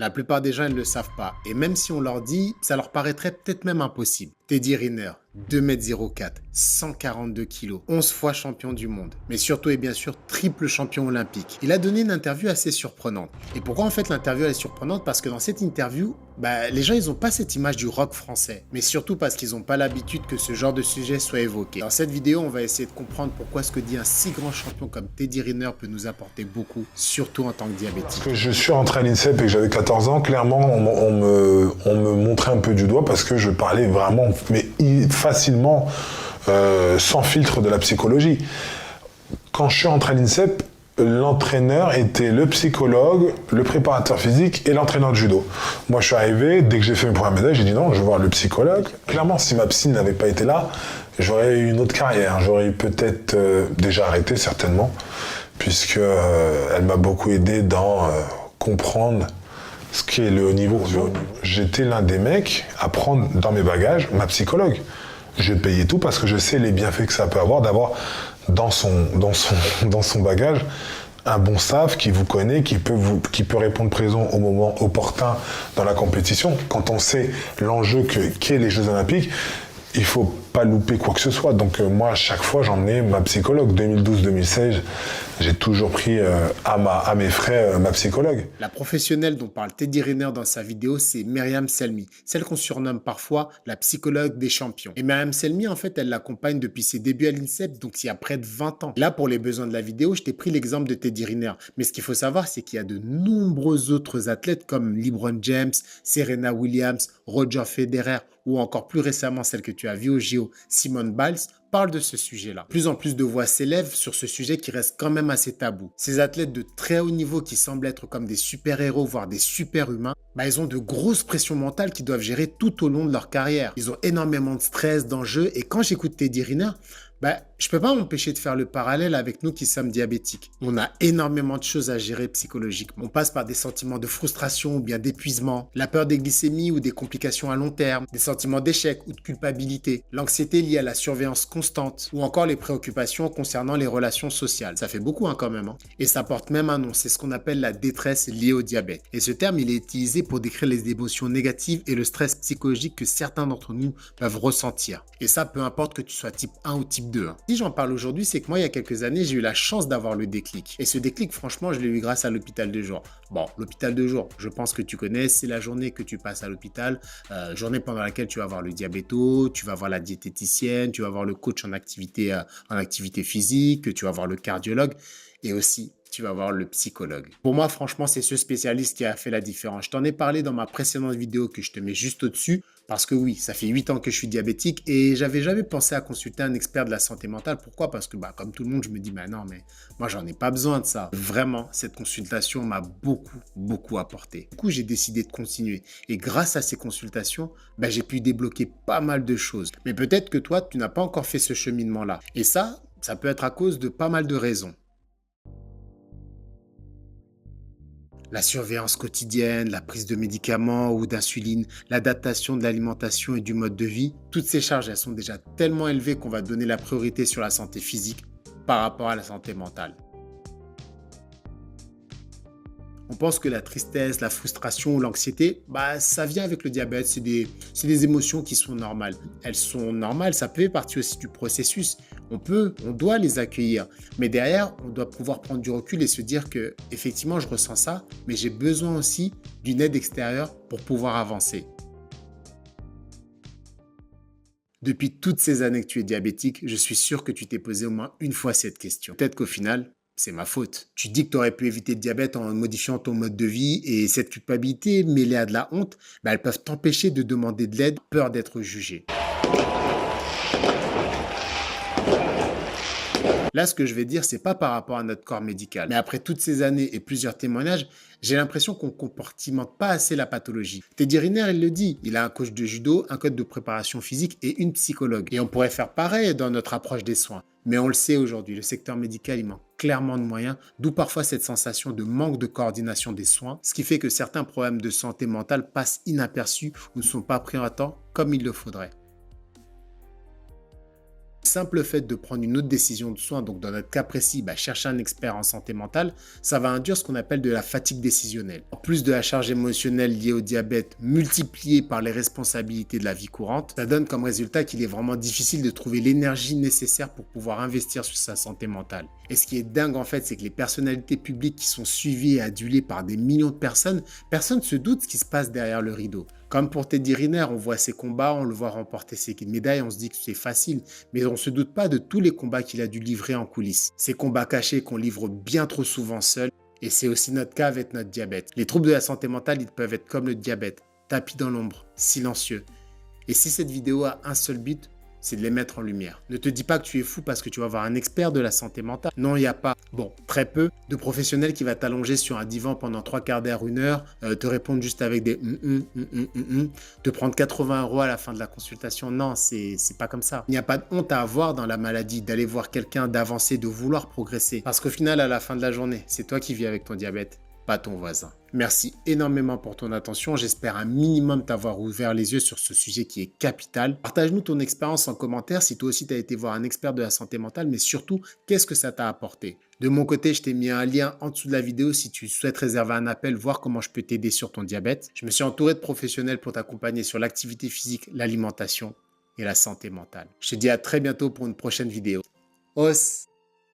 La plupart des gens, ils ne le savent pas. Et même si on leur dit, ça leur paraîtrait peut-être même impossible. Teddy Riner, 2,04 m, 142 kg, 11 fois champion du monde, mais surtout et bien sûr triple champion olympique. Il a donné une interview assez surprenante. Et pourquoi en fait l'interview est surprenante? Parce que dans cette interview, les gens ils n'ont pas cette image du rock français, mais surtout parce qu'ils n'ont pas l'habitude que ce genre de sujet soit évoqué. Dans cette vidéo, on va essayer de comprendre pourquoi ce que dit un si grand champion comme Teddy Riner peut nous apporter beaucoup, surtout en tant que diabétique. Parce que je suis rentré à l'INSEP et que j'avais 14 ans, clairement on me montrait un peu du doigt parce que je parlais vraiment facilement, sans filtre de la psychologie. Quand je suis rentré à l'INSEP, l'entraîneur était le psychologue, le préparateur physique et l'entraîneur de judo. Moi, je suis arrivé, dès que j'ai fait mes premières médailles, j'ai dit non, je veux voir le psychologue. Clairement, si ma psy n'avait pas été là, j'aurais eu une autre carrière. J'aurais peut-être déjà arrêté, certainement, puisque elle m'a beaucoup aidé dans comprendre ce qu'est le haut niveau. J'étais l'un des mecs à prendre dans mes bagages ma psychologue. Je payais tout parce que je sais les bienfaits que ça peut avoir d'avoir dans son bagage un bon staff qui vous connaît, qui peut répondre présent au moment opportun dans la compétition. Quand on sait l'enjeu qu'est les Jeux Olympiques, il ne faut pas louper quoi que ce soit. Donc moi, à chaque fois, j'emmenais ma psychologue. 2012-2016, j'ai toujours pris à mes frais ma psychologue. La professionnelle dont parle Teddy Riner dans sa vidéo, c'est Myriam Selmi, celle qu'on surnomme parfois la psychologue des champions. Et Myriam Selmi, en fait, elle l'accompagne depuis ses débuts à l'INSEP, donc il y a près de 20 ans. Là, pour les besoins de la vidéo, je t'ai pris l'exemple de Teddy Riner. Mais ce qu'il faut savoir, c'est qu'il y a de nombreux autres athlètes comme LeBron James, Serena Williams, Roger Federer, ou encore plus récemment celle que tu as vue au JO, Simone Biles, parle de ce sujet-là. Plus en plus de voix s'élèvent sur ce sujet qui reste quand même assez tabou. Ces athlètes de très haut niveau qui semblent être comme des super-héros, voire des super-humains, ils ont de grosses pressions mentales qu'ils doivent gérer tout au long de leur carrière. Ils ont énormément de stress, d'enjeux, et quand j'écoute Teddy Riner, je peux pas m'empêcher de faire le parallèle avec nous qui sommes diabétiques. On a énormément de choses à gérer psychologiquement. On passe par des sentiments de frustration ou bien d'épuisement, la peur des glycémies ou des complications à long terme, des sentiments d'échec ou de culpabilité, l'anxiété liée à la surveillance constante ou encore les préoccupations concernant les relations sociales. Ça fait beaucoup quand même. Et ça porte même un nom, c'est ce qu'on appelle la détresse liée au diabète. Et ce terme, il est utilisé pour décrire les émotions négatives et le stress psychologique que certains d'entre nous peuvent ressentir. Et ça, peu importe que tu sois type 1 ou type 2. Si j'en parle aujourd'hui, c'est que moi, il y a quelques années, j'ai eu la chance d'avoir le déclic. Et ce déclic, franchement, je l'ai eu grâce à l'hôpital de jour. Bon, l'hôpital de jour, je pense que tu connais, c'est la journée que tu passes à l'hôpital, journée pendant laquelle tu vas voir le diabéto, tu vas voir la diététicienne, tu vas voir le coach en activité physique, tu vas voir le cardiologue et aussi tu vas voir le psychologue. Pour moi, franchement, c'est ce spécialiste qui a fait la différence. Je t'en ai parlé dans ma précédente vidéo que je te mets juste au-dessus parce que oui, ça fait 8 ans que je suis diabétique et j'avais jamais pensé à consulter un expert de la santé mentale. Pourquoi? Parce que comme tout le monde, je me dis, non, mais moi, j'en ai pas besoin de ça. Vraiment, cette consultation m'a beaucoup apporté. Du coup, j'ai décidé de continuer et grâce à ces consultations, j'ai pu débloquer pas mal de choses. Mais peut-être que toi, tu n'as pas encore fait ce cheminement-là. Et ça peut être à cause de pas mal de raisons. La surveillance quotidienne, la prise de médicaments ou d'insuline, l'adaptation de l'alimentation et du mode de vie, toutes ces charges, elles sont déjà tellement élevées qu'on va donner la priorité sur la santé physique par rapport à la santé mentale. On pense que la tristesse, la frustration ou l'anxiété, ça vient avec le diabète. C'est des émotions qui sont normales. Elles sont normales, ça fait partie aussi du processus. On doit les accueillir. Mais derrière, on doit pouvoir prendre du recul et se dire que, effectivement, je ressens ça, mais j'ai besoin aussi d'une aide extérieure pour pouvoir avancer. Depuis toutes ces années que tu es diabétique, je suis sûr que tu t'es posé au moins une fois cette question. Peut-être qu'au final, c'est ma faute. Tu dis que tu aurais pu éviter le diabète en modifiant ton mode de vie et cette culpabilité mêlée à de la honte, elles peuvent t'empêcher de demander de l'aide, peur d'être jugé. Là, ce que je vais dire, c'est pas par rapport à notre corps médical. Mais après toutes ces années et plusieurs témoignages, j'ai l'impression qu'on ne compartimente pas assez la pathologie. Teddy Riner, il le dit, il a un coach de judo, un coach de préparation physique et une psychologue. Et on pourrait faire pareil dans notre approche des soins. Mais on le sait aujourd'hui, le secteur médical, il manque clairement de moyens, d'où parfois cette sensation de manque de coordination des soins, ce qui fait que certains problèmes de santé mentale passent inaperçus ou ne sont pas pris en temps comme il le faudrait. Le simple fait de prendre une autre décision de soin, donc dans notre cas précis, chercher un expert en santé mentale, ça va induire ce qu'on appelle de la fatigue décisionnelle. En plus de la charge émotionnelle liée au diabète multipliée par les responsabilités de la vie courante, ça donne comme résultat qu'il est vraiment difficile de trouver l'énergie nécessaire pour pouvoir investir sur sa santé mentale. Et ce qui est dingue en fait, c'est que les personnalités publiques qui sont suivies et adulées par des millions de personnes, personne ne se doute ce qui se passe derrière le rideau. Comme pour Teddy Riner, on voit ses combats, on le voit remporter ses médailles, on se dit que c'est facile, mais on ne se doute pas de tous les combats qu'il a dû livrer en coulisses. Ces combats cachés qu'on livre bien trop souvent seul, et c'est aussi notre cas avec notre diabète. Les troubles de la santé mentale, ils peuvent être comme le diabète, tapis dans l'ombre, silencieux. Et si cette vidéo a un seul but, c'est de les mettre en lumière. Ne te dis pas que tu es fou parce que tu vas voir un expert de la santé mentale. Non, il n'y a pas, très peu de professionnels qui va t'allonger sur un divan pendant 3/4 d'heure, 1 heure, te répondre juste avec des te prendre 80 € à la fin de la consultation. Non, c'est pas comme ça. Il n'y a pas de honte à avoir dans la maladie, d'aller voir quelqu'un, d'avancer, de vouloir progresser. Parce qu'au final, à la fin de la journée, c'est toi qui vis avec ton diabète, pas ton voisin. Merci énormément pour ton attention. J'espère un minimum t'avoir ouvert les yeux sur ce sujet qui est capital. Partage-nous ton expérience en commentaire si toi aussi tu as été voir un expert de la santé mentale, mais surtout, qu'est-ce que ça t'a apporté? De mon côté, je t'ai mis un lien en dessous de la vidéo si tu souhaites réserver un appel, voir comment je peux t'aider sur ton diabète. Je me suis entouré de professionnels pour t'accompagner sur l'activité physique, l'alimentation et la santé mentale. Je te dis à très bientôt pour une prochaine vidéo. Os